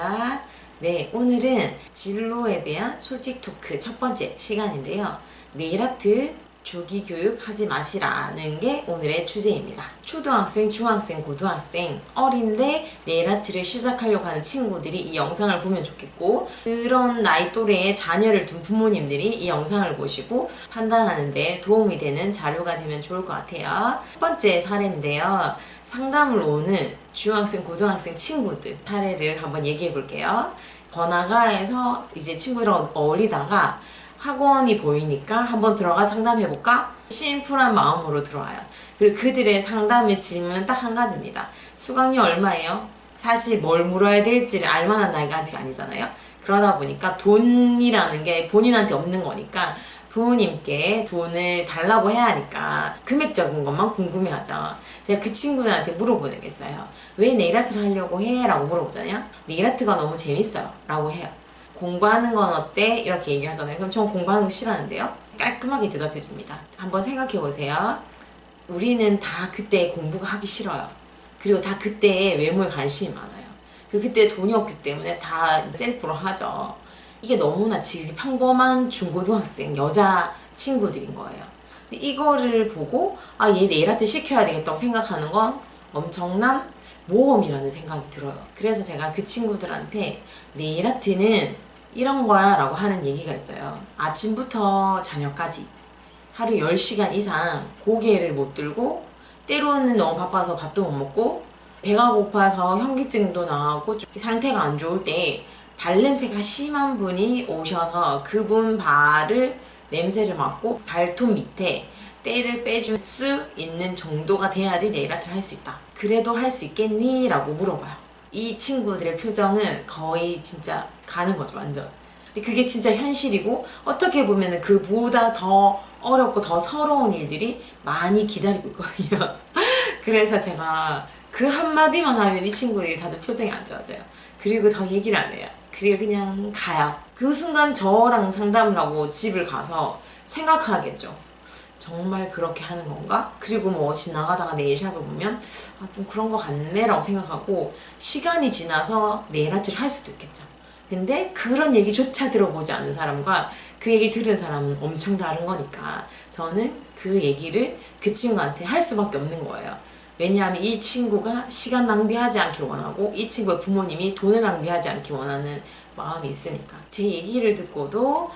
반갑습니다. 네, 오늘은 진로에 대한 솔직 토크 첫 번째 시간인데요. 네일아트 조기 교육 하지 마시라는 게 오늘의 주제입니다. 초등학생, 중학생, 고등학생, 어린데 네일아트를 시작하려고 하는 친구들이 이 영상을 보면 좋겠고, 그런 나이 또래의 자녀를 둔 부모님들이 이 영상을 보시고 판단하는데 도움이 되는 자료가 되면 좋을 것 같아요. 첫 번째 사례인데요. 상담을 오는 중학생, 고등학생 친구들 사례를 한번 얘기해 볼게요. 번화가에서 이제 친구들하고 어울리다가 학원이 보이니까 한번 들어가 상담해볼까? 심플한 마음으로 들어와요. 그리고 그들의 상담의 질문은 딱 한 가지입니다. 수강료 얼마예요? 사실 뭘 물어야 될지를 알만한 나이가 아직 아니잖아요. 그러다 보니까 돈이라는 게 본인한테 없는 거니까 부모님께 돈을 달라고 해야 하니까 금액적인 것만 궁금해하죠. 제가 그 친구들한테 물어보는 게 있어요. 왜 네일아트를 하려고 해? 라고 물어보잖아요. 네일아트가 너무 재밌어요. 라고 해요. 공부하는 건 어때? 이렇게 얘기를 하잖아요. 그럼 전 공부하는 거 싫어하는데요? 깔끔하게 대답해 줍니다. 한번 생각해 보세요. 우리는 다 그때 공부가 하기 싫어요. 그리고 다 그때 외모에 관심이 많아요. 그리고 그때 돈이 없기 때문에 다 셀프로 하죠. 이게 너무나 지금 평범한 중고등학생 여자 친구들인 거예요. 근데 이거를 보고 얘 네일아트 시켜야 되겠다고 생각하는 건 엄청난 모험이라는 생각이 들어요. 그래서 제가 그 친구들한테 네일아트는 이런 거야 라고 하는 얘기가 있어요. 아침부터 저녁까지 하루 10시간 이상 고개를 못 들고, 때로는 너무 바빠서 밥도 못 먹고, 배가 고파서 현기증도 나고 상태가 안 좋을 때 발냄새가 심한 분이 오셔서 그분 발을 냄새를 맡고 발톱 밑에 때를 빼줄 수 있는 정도가 돼야지 네일아트를 할 수 있다. 그래도 할 수 있겠니? 라고 물어봐요. 이 친구들의 표정은 거의 진짜 가는 거죠, 완전. 근데 그게 진짜 현실이고, 어떻게 보면 그보다 더 어렵고 더 서러운 일들이 많이 기다리고 있거든요. 그래서 제가 그 한마디만 하면 이 친구들이 다들 표정이 안 좋아져요. 그리고 더 얘기를 안 해요. 그리고 그냥 가요. 그 순간 저랑 상담을 하고 집을 가서 생각하겠죠. 정말 그렇게 하는 건가? 그리고 뭐 지나가다가 네일샵을 보면 좀 그런 거 같네 라고 생각하고 시간이 지나서 네일아트를 할 수도 있겠죠. 근데 그런 얘기조차 들어보지 않는 사람과 그 얘기를 들은 사람은 엄청 다른 거니까 저는 그 얘기를 그 친구한테 할 수밖에 없는 거예요. 왜냐하면 이 친구가 시간 낭비하지 않길 원하고 이 친구의 부모님이 돈을 낭비하지 않길 원하는 마음이 있으니까. 제 얘기를 듣고도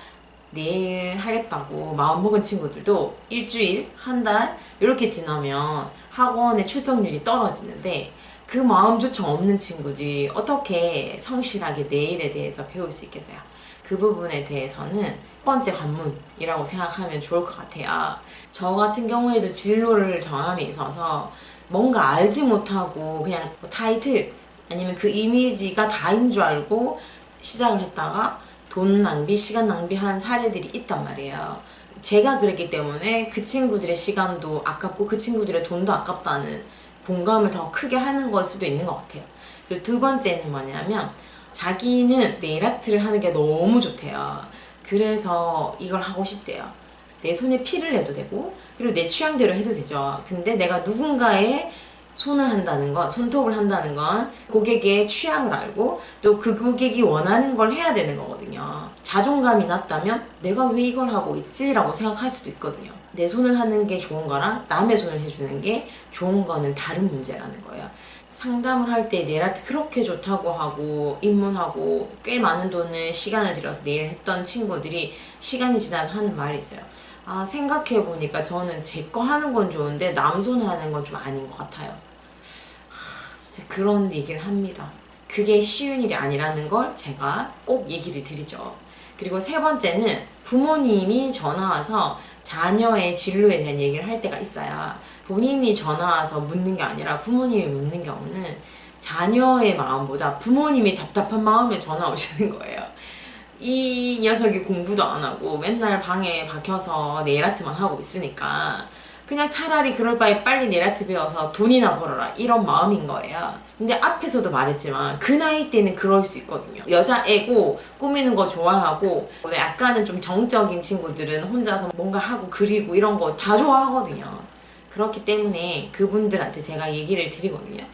내일 하겠다고 마음먹은 친구들도 일주일, 한 달 이렇게 지나면 학원의 출석률이 떨어지는데, 그 마음조차 없는 친구들이 어떻게 성실하게 네일에 대해서 배울 수 있겠어요? 그 부분에 대해서는 첫 번째 관문이라고 생각하면 좋을 것 같아요. 저 같은 경우에도 진로를 정함에 있어서 뭔가 알지 못하고 그냥 타이틀 아니면 그 이미지가 다인 줄 알고 시작을 했다가 돈 낭비, 시간 낭비한 사례들이 있단 말이에요. 제가 그랬기 때문에 그 친구들의 시간도 아깝고 그 친구들의 돈도 아깝다는 공감을 더 크게 하는 걸 수도 있는 것 같아요. 그리고 두 번째는 뭐냐면 자기는 네일아트를 하는 게 너무 좋대요. 그래서 이걸 하고 싶대요. 내 손에 피를 내도 되고 그리고 내 취향대로 해도 되죠. 근데 내가 누군가의 손을 한다는 건, 손톱을 한다는 건 고객의 취향을 알고 또 그 고객이 원하는 걸 해야 되는 거거든요. 자존감이 낮다면 내가 왜 이걸 하고 있지? 라고 생각할 수도 있거든요. 내 손을 하는 게 좋은 거랑 남의 손을 해주는 게 좋은 거는 다른 문제라는 거예요. 상담을 할 때 네일아트 그렇게 좋다고 하고 입문하고 꽤 많은 돈을 시간을 들여서 네일 했던 친구들이 시간이 지나서 하는 말이 있어요. 생각해보니까 저는 제 거 하는 건 좋은데 남 손 하는 건 좀 아닌 것 같아요. 진짜 그런 얘기를 합니다. 그게 쉬운 일이 아니라는 걸 제가 꼭 얘기를 드리죠. 그리고 세 번째는 부모님이 전화와서 자녀의 진로에 대한 얘기를 할 때가 있어요. 본인이 전화와서 묻는 게 아니라 부모님이 묻는 경우는 자녀의 마음보다 부모님이 답답한 마음에 전화 오시는 거예요. 이 녀석이 공부도 안 하고 맨날 방에 박혀서 네일아트만 하고 있으니까 그냥 차라리 그럴 바에 빨리 네일아트 배워서 돈이나 벌어라, 이런 마음인 거예요. 근데 앞에서도 말했지만 그 나이 때는 그럴 수 있거든요. 여자애고 꾸미는 거 좋아하고 약간은 좀 정적인 친구들은 혼자서 뭔가 하고 그리고 이런 거 다 좋아하거든요. 그렇기 때문에 그분들한테 제가 얘기를 드리거든요.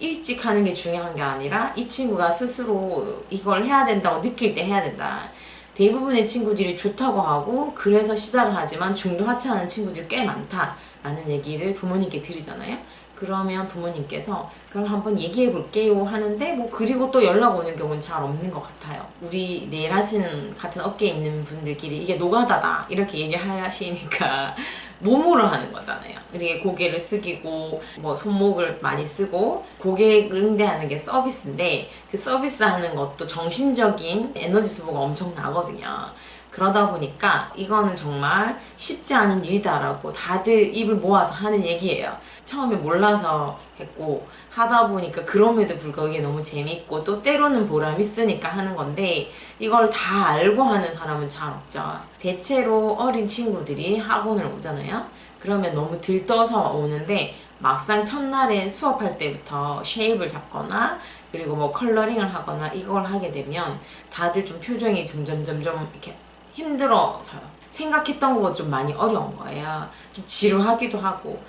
일찍 하는 게 중요한 게 아니라 이 친구가 스스로 이걸 해야 된다고 느낄 때 해야 된다. 대부분의 친구들이 좋다고 하고 그래서 시작을 하지만 중도 하차하는 친구들이 꽤 많다라는 얘기를 부모님께 드리잖아요. 그러면 부모님께서 그럼 한번 얘기해 볼게요 하는데 뭐 그리고 또 연락 오는 경우는 잘 없는 것 같아요. 우리 네일 하시는 같은 업계에 있는 분들끼리 이게 노가다다 이렇게 얘기하시니까 몸으로 하는 거잖아요. 이게 고개를 숙이고 뭐 손목을 많이 쓰고 고객을 응대하는 게 서비스인데 그 서비스 하는 것도 정신적인 에너지 소모가 엄청 나거든요. 그러다 보니까 이거는 정말 쉽지 않은 일이다라고 다들 입을 모아서 하는 얘기예요. 처음에 몰라서 했고 하다 보니까 그럼에도 불구하고 이게 너무 재밌고 또 때로는 보람 있으니까 하는 건데 이걸 다 알고 하는 사람은 잘 없죠. 대체로 어린 친구들이 학원을 오잖아요. 그러면 너무 들떠서 오는데 막상 첫날에 수업할 때부터 쉐입을 잡거나 그리고 뭐 컬러링을 하거나 이걸 하게 되면 다들 좀 표정이 점점 이렇게 힘들어져요. 생각했던 것보다 좀 많이 어려운 거예요. 좀 지루하기도 하고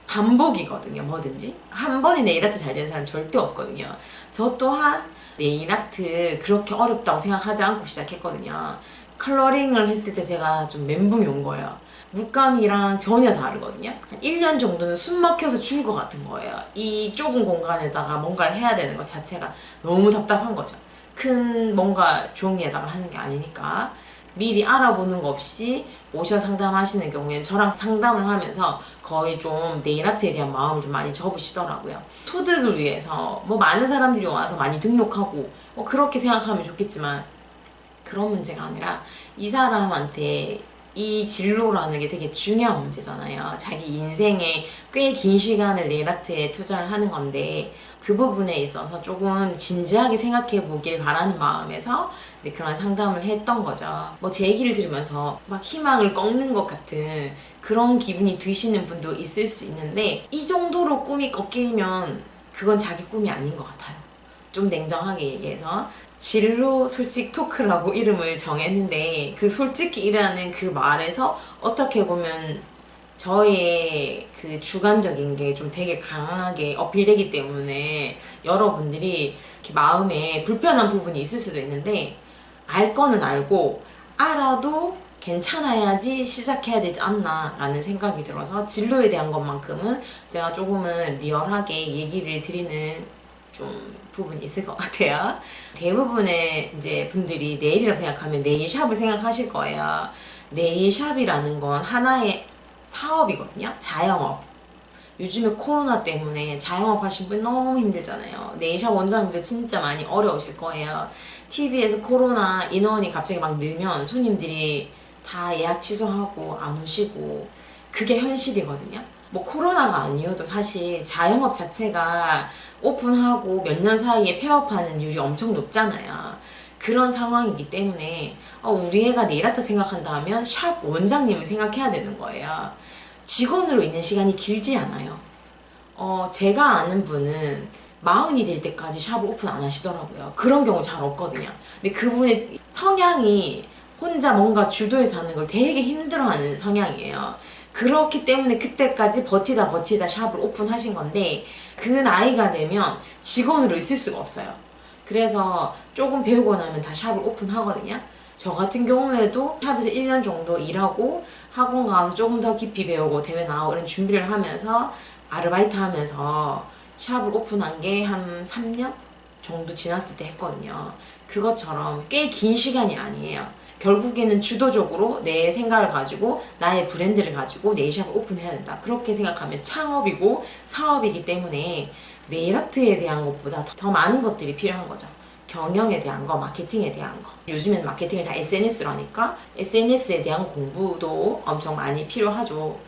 반복이거든요. 뭐든지 한 번에 네일아트 잘 되는 사람 절대 없거든요. 저 또한 네일아트 그렇게 어렵다고 생각하지 않고 시작했거든요. 컬러링을 했을 때 제가 좀 멘붕이 온 거예요. 물감이랑 전혀 다르거든요. 한 1년 정도는 숨 막혀서 죽을 것 같은 거예요. 이 좁은 공간에다가 뭔가를 해야 되는 것 자체가 너무 답답한 거죠. 큰 뭔가 종이에다가 하는 게 아니니까. 미리 알아보는 거 없이 오셔 상담하시는 경우에는 저랑 상담을 하면서 거의 좀 네일아트에 대한 마음을 좀 많이 접으시더라고요. 소득을 위해서 뭐 많은 사람들이 와서 많이 등록하고 뭐 그렇게 생각하면 좋겠지만 그런 문제가 아니라 이 사람한테 이 진로라는 게 되게 중요한 문제잖아요. 자기 인생에 꽤 긴 시간을 네일아트에 투자를 하는 건데 그 부분에 있어서 조금 진지하게 생각해 보길 바라는 마음에서 그런 상담을 했던 거죠. 뭐 제 얘기를 들으면서 막 희망을 꺾는 것 같은 그런 기분이 드시는 분도 있을 수 있는데 이 정도로 꿈이 꺾이면 그건 자기 꿈이 아닌 것 같아요. 좀 냉정하게 얘기해서 진로 솔직 토크라고 이름을 정했는데 그 솔직히라는 그 말에서 어떻게 보면 저의 그 주관적인 게 좀 되게 강하게 어필되기 때문에 여러분들이 이렇게 마음에 불편한 부분이 있을 수도 있는데 알 거는 알고 알아도 괜찮아야지 시작해야 되지 않나 라는 생각이 들어서 진로에 대한 것만큼은 제가 조금은 리얼하게 얘기를 드리는 좀 부분이 있을 것 같아요. 대부분의 이제 분들이 네일이라고 생각하면 네일샵을 생각하실 거예요. 네일샵이라는 건 하나의 사업이거든요. 자영업. 요즘에 코로나 때문에 자영업 하신 분 너무 힘들잖아요. 네일샵 원장님들 진짜 많이 어려우실 거예요. TV에서 코로나 인원이 갑자기 막 늘면 손님들이 다 예약 취소하고 안 오시고 그게 현실이거든요. 뭐 코로나가 아니어도 사실 자영업 자체가 오픈하고 몇 년 사이에 폐업하는 율이 엄청 높잖아요. 그런 상황이기 때문에 우리 애가 네일아트 생각한다면 샵 원장님을 생각해야 되는 거예요. 직원으로 있는 시간이 길지 않아요. 제가 아는 분은 40이 될 때까지 샵을 오픈 안 하시더라고요. 그런 경우 잘 없거든요. 근데 그분의 성향이 혼자 뭔가 주도해서 하는 걸 되게 힘들어하는 성향이에요. 그렇기 때문에 그때까지 버티다 샵을 오픈하신 건데 그 나이가 되면 직원으로 있을 수가 없어요. 그래서 조금 배우고 나면 다 샵을 오픈하거든요. 저 같은 경우에도 샵에서 1년 정도 일하고 학원 가서 조금 더 깊이 배우고 대회 나가고 이런 준비를 하면서 아르바이트 하면서 샵을 오픈한 게 한 3년 정도 지났을 때 했거든요. 그것처럼 꽤 긴 시간이 아니에요. 결국에는 주도적으로 내 생각을 가지고 나의 브랜드를 가지고 네일샵을 오픈해야 된다. 그렇게 생각하면 창업이고 사업이기 때문에 네일아트에 대한 것보다 더 많은 것들이 필요한 거죠. 경영에 대한 거, 마케팅에 대한 거. 요즘에는 마케팅을 다 SNS로 하니까 SNS에 대한 공부도 엄청 많이 필요하죠.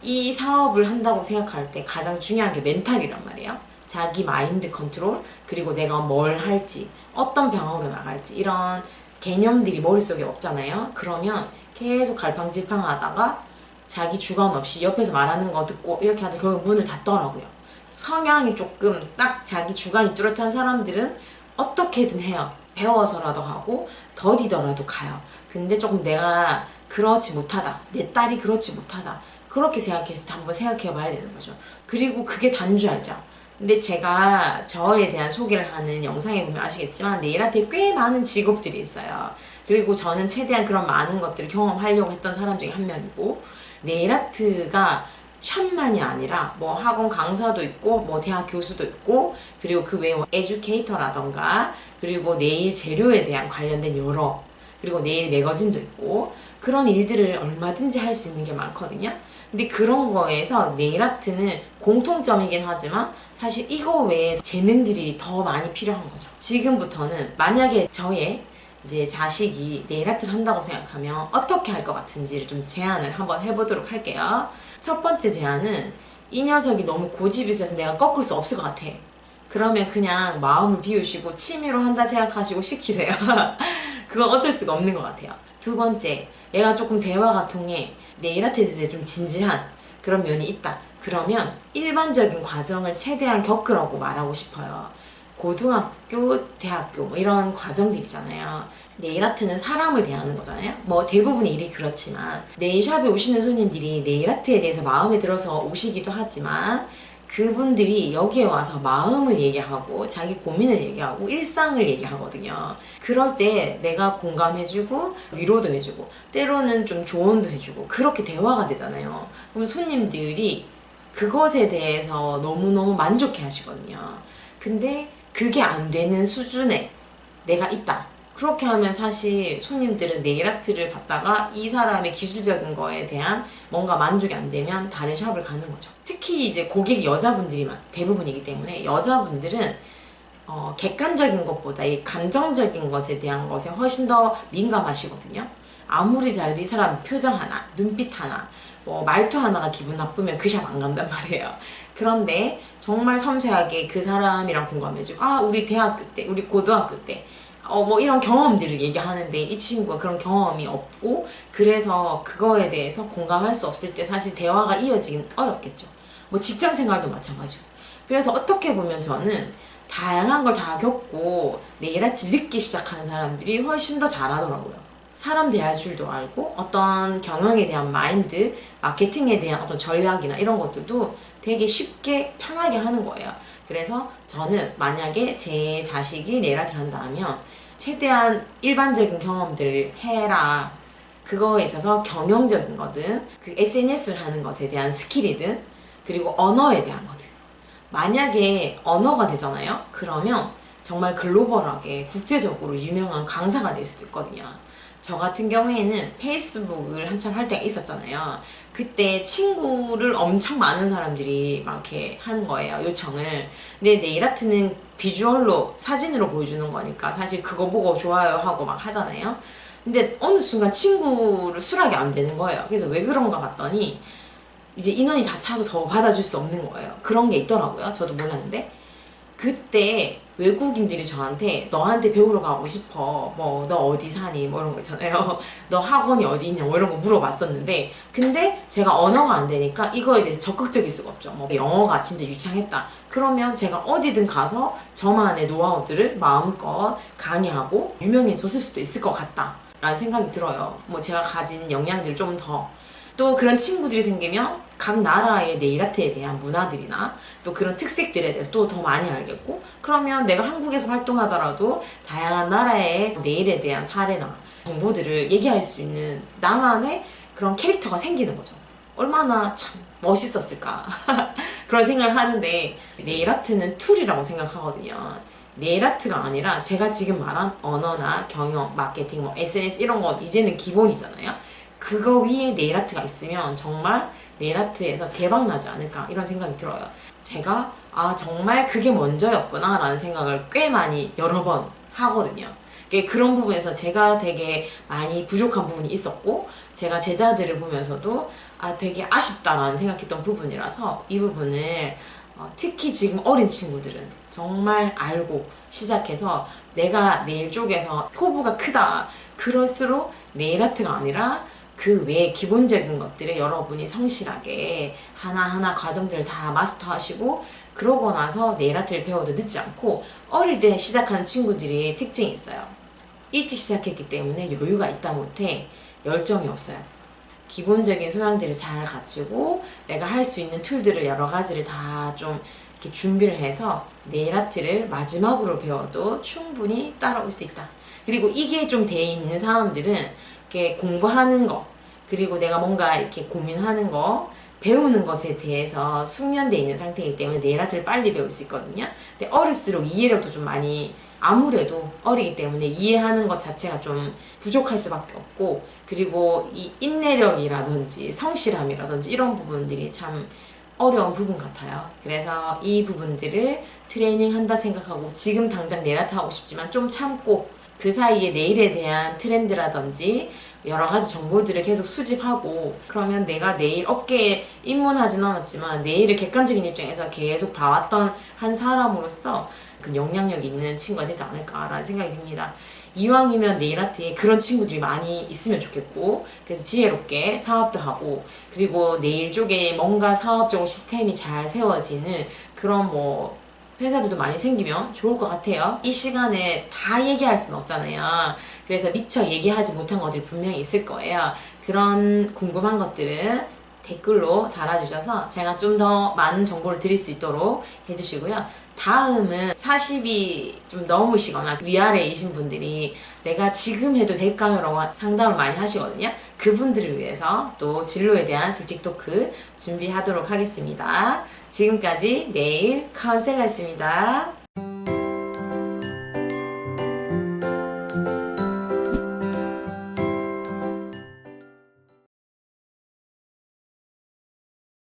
이 사업을 한다고 생각할 때 가장 중요한 게 멘탈이란 말이에요. 자기 마인드 컨트롤, 그리고 내가 뭘 할지, 어떤 방향으로 나갈지 이런 개념들이 머릿속에 없잖아요. 그러면 계속 갈팡질팡 하다가 자기 주관 없이 옆에서 말하는 거 듣고 이렇게 하다 결국 문을 닫더라고요. 성향이 조금 딱 자기 주관이 뚜렷한 사람들은 어떻게든 해요. 배워서라도 하고 더디더라도 가요. 근데 조금 내가 그렇지 못하다. 내 딸이 그렇지 못하다. 그렇게 생각했을 때 한번 생각해 봐야 되는 거죠. 그리고 그게 단줄 알죠. 근데 제가 저에 대한 소개를 하는 영상에 보면 아시겠지만 네일아트에 꽤 많은 직업들이 있어요. 그리고 저는 최대한 그런 많은 것들을 경험하려고 했던 사람 중에 한 명이고, 네일아트가 샵만이 아니라 뭐 학원 강사도 있고 뭐 대학 교수도 있고, 그리고 그 외에 뭐 에듀케이터라던가, 그리고 네일 재료에 대한 관련된 여러, 그리고 네일 매거진도 있고, 그런 일들을 얼마든지 할 수 있는 게 많거든요. 근데 그런 거에서 네일아트는 공통점이긴 하지만 사실 이거 외에 재능들이 더 많이 필요한 거죠. 지금부터는 만약에 저의 이제 자식이 네일아트를 한다고 생각하면 어떻게 할 것 같은지를 좀 제안을 한번 해보도록 할게요. 첫 번째 제안은, 이 녀석이 너무 고집이 세서 내가 꺾을 수 없을 것 같아. 그러면 그냥 마음을 비우시고 취미로 한다 생각하시고 시키세요. 그건 어쩔 수가 없는 것 같아요. 두 번째, 얘가 조금 대화가 통해 네일아트에 대해 좀 진지한 그런 면이 있다. 그러면 일반적인 과정을 최대한 겪으라고 말하고 싶어요. 고등학교, 대학교 뭐 이런 과정들이잖아요. 네일아트는 사람을 대하는 거잖아요. 뭐 대부분의 일이 그렇지만 네일샵에 오시는 손님들이 네일아트에 대해서 마음에 들어서 오시기도 하지만, 그분들이 여기에 와서 마음을 얘기하고 자기 고민을 얘기하고 일상을 얘기하거든요. 그럴 때 내가 공감해주고 위로도 해주고 때로는 좀 조언도 해주고 그렇게 대화가 되잖아요. 그럼 손님들이 그것에 대해서 너무너무 만족해 하시거든요. 근데 그게 안 되는 수준에 내가 있다. 그렇게 하면 사실 손님들은 네일아트를 받다가 이 사람의 기술적인 거에 대한 뭔가 만족이 안 되면 다른 샵을 가는 거죠. 특히 이제 고객이 여자분들이 대부분이기 때문에 여자분들은 객관적인 것보다 이 감정적인 것에 대한 것에 훨씬 더 민감하시거든요. 아무리 잘해도 이 사람 표정 하나, 눈빛 하나, 뭐 말투 하나가 기분 나쁘면 그 샵 안 간단 말이에요. 그런데 정말 섬세하게 그 사람이랑 공감해주고, 아, 우리 대학교 때, 우리 고등학교 때 뭐 이런 경험들을 얘기하는데 이 친구가 그런 경험이 없고, 그래서 그거에 대해서 공감할 수 없을 때 사실 대화가 이어지긴 어렵겠죠. 뭐 직장 생활도 마찬가지고. 그래서 어떻게 보면 저는 다양한 걸 다 겪고 네일아트 늦게 시작하는 사람들이 훨씬 더 잘하더라고요. 사람 대할 줄도 알고 어떤 경영에 대한 마인드, 마케팅에 대한 어떤 전략이나 이런 것들도 되게 쉽게 편하게 하는 거예요. 그래서 저는 만약에 제 자식이 네일아트를 한다 하면 최대한 일반적인 경험들을 해라. 그거에 있어서 경영적인 거든, 그 SNS를 하는 것에 대한 스킬이든, 그리고 언어에 대한 거든. 만약에 언어가 되잖아요? 그러면 정말 글로벌하게 국제적으로 유명한 강사가 될 수도 있거든요. 저 같은 경우에는 페이스북을 한참 할 때가 있었잖아요. 그때 친구를 엄청 많은 사람들이 막 이렇게 하는 거예요, 요청을. 근데 네일아트는 비주얼로, 사진으로 보여주는 거니까 사실 그거 보고 좋아요 하고 막 하잖아요. 근데 어느 순간 친구를 수락이 안 되는 거예요. 그래서 왜 그런가 봤더니 이제 인원이 다 차서 더 받아줄 수 없는 거예요. 그런 게 있더라고요. 저도 몰랐는데. 그때 외국인들이 저한테 너한테 배우러 가고 싶어. 뭐 너 어디 사니? 뭐 이런 거 있잖아요. 너 학원이 어디 있냐? 뭐 이런 거 물어봤었는데, 근데 제가 언어가 안 되니까 이거에 대해서 적극적일 수가 없죠. 뭐 영어가 진짜 유창했다. 그러면 제가 어디든 가서 저만의 노하우들을 마음껏 강의하고 유명해졌을 수도 있을 것 같다 라는 생각이 들어요. 뭐 제가 가진 역량들을 좀 더, 또 그런 친구들이 생기면 각 나라의 네일아트에 대한 문화들이나 또 그런 특색들에 대해서 또 더 많이 알겠고, 그러면 내가 한국에서 활동하더라도 다양한 나라의 네일에 대한 사례나 정보들을 얘기할 수 있는 나만의 그런 캐릭터가 생기는 거죠. 얼마나 참 멋있었을까 그런 생각을 하는데, 네일아트는 툴이라고 생각하거든요. 네일아트가 아니라 제가 지금 말한 언어나 경영, 마케팅, 뭐 SNS 이런 건 이제는 기본이잖아요. 그거 위에 네일아트가 있으면 정말 네일아트에서 대박 나지 않을까 이런 생각이 들어요. 제가 정말 그게 먼저였구나 라는 생각을 꽤 많이 여러 번 하거든요. 그런 부분에서 제가 되게 많이 부족한 부분이 있었고, 제가 제자들을 보면서도 되게 아쉽다라는 생각했던 부분이라서 이 부분을 특히 지금 어린 친구들은 정말 알고 시작해서, 내가 네일 쪽에서 포부가 크다 그럴수록 네일아트가 아니라 그 외에 기본적인 것들을 여러분이 성실하게 하나하나 과정들을 다 마스터하시고, 그러고 나서 네일아트를 배워도 늦지 않고, 어릴 때 시작하는 친구들이 특징이 있어요. 일찍 시작했기 때문에 여유가 있다 못해 열정이 없어요. 기본적인 소양들을 잘 갖추고 내가 할 수 있는 툴들을 여러 가지를 다 좀 이렇게 준비를 해서 네일 아트를 마지막으로 배워도 충분히 따라올 수 있다. 그리고 이게 좀 돼 있는 사람들은 이렇게 공부하는 거, 그리고 내가 뭔가 이렇게 고민하는 거, 배우는 것에 대해서 숙련되어 있는 상태이기 때문에 네일 아트를 빨리 배울 수 있거든요. 근데 어릴수록 이해력도 좀 많이, 아무래도 어리기 때문에 이해하는 것 자체가 좀 부족할 수밖에 없고, 그리고 이 인내력이라든지 성실함이라든지 이런 부분들이 참 어려운 부분 같아요. 그래서 이 부분들을 트레이닝 한다 생각하고 지금 당장 네일 아트 하고 싶지만 좀 참고 그 사이에 네일에 대한 트렌드라든지 여러 가지 정보들을 계속 수집하고, 그러면 내가 네일 업계에 입문하진 않았지만 네일을 객관적인 입장에서 계속 봐왔던 한 사람으로서 그 영향력 있는 친구가 되지 않을까라는 생각이 듭니다. 이왕이면 네일 아트에 그런 친구들이 많이 있으면 좋겠고, 그래서 지혜롭게 사업도 하고, 그리고 네일 쪽에 뭔가 사업적으로 시스템이 잘 세워지는 그런 뭐 회사들도 많이 생기면 좋을 것 같아요. 이 시간에 다 얘기할 수는 없잖아요. 그래서 미처 얘기하지 못한 것들이 분명히 있을 거예요. 그런 궁금한 것들은 댓글로 달아주셔서 제가 좀 더 많은 정보를 드릴 수 있도록 해주시고요. 다음은 40이 좀 넘으시거나 위아래이신 분들이 내가 지금 해도 될까요? 라고 상담을 많이 하시거든요. 그분들을 위해서 또 진로에 대한 솔직 토크 준비하도록 하겠습니다. 지금까지 네일 카운셀러였습니다.